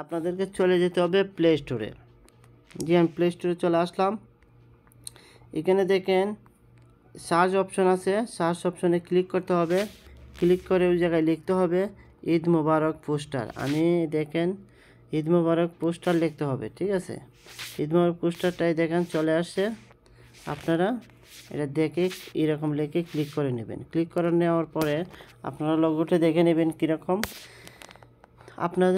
আপনাদেরকে চলে যেতে হবে প্লে স্টোরে। জি, আমি প্লে স্টোরে চলে আসলাম। এখানে দেখেন সার্চ অপশন আছে, সার্চ অপশনে ক্লিক করতে হবে। ক্লিক করে ওই জায়গায় লিখতে হবে ঈদ মোবারক পোস্টার। আমি দেখেন ঈদ মোবারক পোস্টার লিখতে হবে, ঠিক আছে। ঈদ মোবারক পোস্টারটাই দেখেন চলে আসছে। আপনারা এটা দেখে এরকম লিখে ক্লিক করে নেবেন। ক্লিক করে নেওয়ার পরে আপনারা লোগোটা দেখে নেবেন কীরকম। আপনার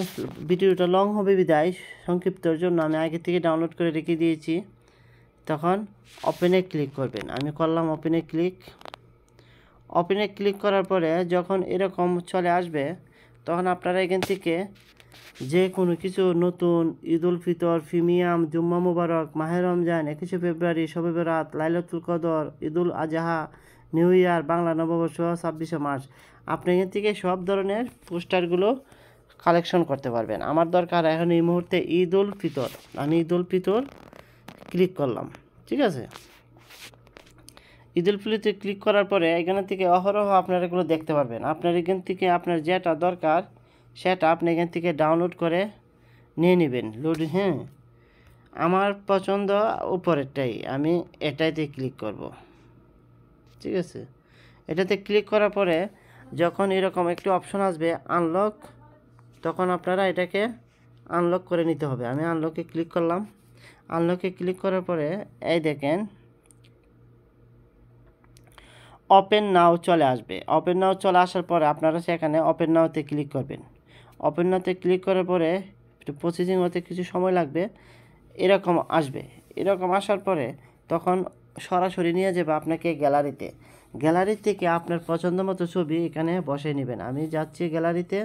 ভিডিওটা লং হবে বিদায় সংক্ষিপ্তর জন্য আমি আগে থেকে ডাউনলোড করে রেখে দিয়েছি। তখন ওপেনে ক্লিক করবেন। আমি করলাম ওপেনে ক্লিক। ওপেনে ক্লিক করার পরে যখন এরকম চলে আসবে তখন আপনারা এখান থেকে যে কোনো কিছু নতুন ঈদ উল ফিতর, প্রিমিয়াম, জুম্মা মুবারক, মাহে রমজান, 21শে ফেব্রুয়ারি, শবে বরাত, লাইলাতুল কদর, ঈদুল আজহা, নিউ ইয়ার, বাংলা নববর্ষ, 26শে মার্চ, আপনি এখান থেকে সব ধরনের পোস্টারগুলো কালেকশন করতে পারবেন। আমার দরকার এখন এই মুহূর্তে ঈদ উল ফিতর। আমি ঈদ উল ফিতর ক্লিক করলাম, ঠিক আছে। ঈদ উল ফিতরে ক্লিক করার পরে এখান থেকে অহরহ আপনারা এগুলো দেখতে পারবেন। আপনার এখান থেকে আপনার যেটা দরকার সেটা আপনি এখান থেকে ডাউনলোড করে নিয়ে নেবেন। হ্যাঁ, আমার পছন্দ উপরেরটাই, আমি এটাইতে ক্লিক করব, ঠিক আছে। এটাতে ক্লিক করার পরে যখন এরকম একটি অপশন আসবে আনলক, তখন আপনারা এটাকে আনলক করে নিতে হবে। আমি আনলকে ক্লিক করলাম। আনলকে ক্লিক করার পরে এই দেখেন ওপেন নাও চলে আসবে। ওপেন নাও চলে আসার পরে আপনারা সেখানে ওপেন নাওতে ক্লিক করবেন। ওপেন নাওতে ক্লিক করার পরে একটু প্রসেসিং হতে কিছু সময় লাগবে। এরকম আসবে। এরকম আসার পরে তখন সরাসরি নিয়ে যাবে আপনাকে গ্যালারিতে। গ্যালারি থেকে আপনার পছন্দ মতো ছবি এখানে বসিয়ে নেবেন। আমি যাচ্ছি গ্যালারিতে।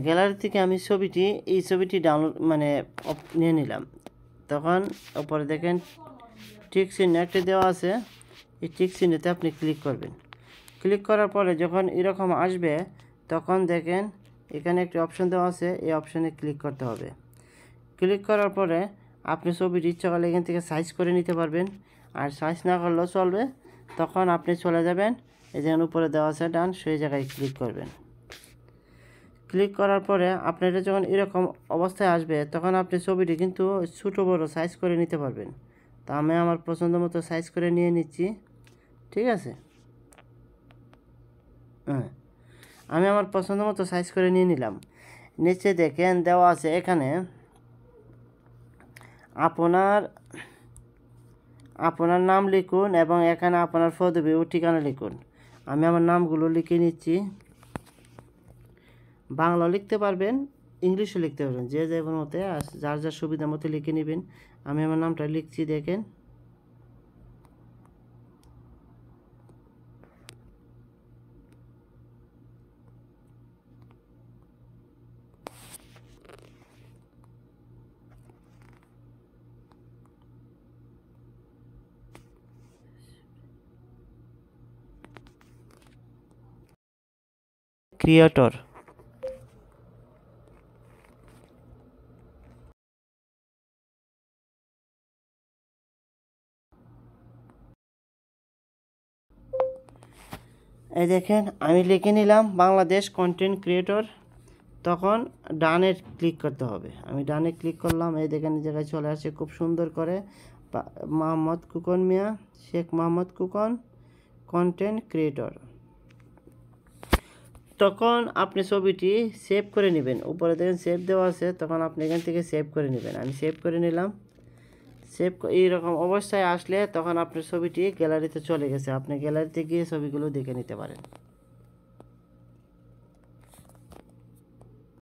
গ্যালারি থেকে আমি এই ছবিটি ডাউনলোড নিয়ে নিলাম। তখন উপরে দেখেন টিক চিহ্ন একটা দেওয়া আছে, এই টিক চিহ্নতে আপনি ক্লিক করবেন। ক্লিক করার পরে যখন এরকম আসবে তখন দেখেন এখানে একটি অপশন দেওয়া আছে, এই অপশানে ক্লিক করতে হবে। ক্লিক করার পরে আপনি ছবিটি ইচ্ছা করলে এখান থেকে সাইজ করে নিতে পারবেন, আর সাইজ না করলেও চলবে। তখন আপনি চলে যাবেন এই যেখানে উপরে দেওয়া আছে ডান, সেই জায়গায় ক্লিক করবেন। ক্লিক করার পরে আপনার যখন এরকম অবস্থায় আসবে তখন আপনি ছবিটি কিন্তু ছোটো বড়ো সাইজ করে নিতে পারবেন। তা আমি আমার পছন্দ মতো সাইজ করে নিয়ে নিচ্ছি, ঠিক আছে। হ্যাঁ, আমি আমার পছন্দ মতো সাইজ করে নিয়ে নিলাম। নিচে দেখেন দেওয়া আছে এখানে আপনার নাম লিখুন এবং এখানে আপনার পদবি ও ঠিকানা লিখুন। আমি আমার নামগুলো লিখে নিচ্ছি। বাংলা লিখতে পারবেন, ইংলিশও লিখতে পারবেন, যে যেমন মতে যার যার সুবিধা মতো লিখে নেবেন। আমি আমার নামটা লিখছি দেখেন। ক্রিয়েটর। এই দেখেন আমি লিখে নিলাম বাংলাদেশ কন্টেন্ট ক্রিয়েটর। তখন ডানে ক্লিক করতে হবে। আমি ডানে ক্লিক করলাম। এই দেখেন এই জায়গায় চলে আসছে খুব সুন্দর করে মোহাম্মদ খোকন মিয়া, শেখ মোহাম্মদ খোকন কন্টেন্ট ক্রিয়েটর। তখন আপনি ছবিটি সেভ করে নেবেন। উপরে দেখেন সেভ দেওয়া আছে, তখন আপনি এখান থেকে সেভ করে নেবেন। আমি সেভ করে নিলাম। এইরকম অবস্থায় আসলে তখন আপনার ছবিটি গ্যালারিতে চলে গেছে। আপনি গ্যালারিতে গিয়ে ছবিগুলো দেখে নিতে পারেন।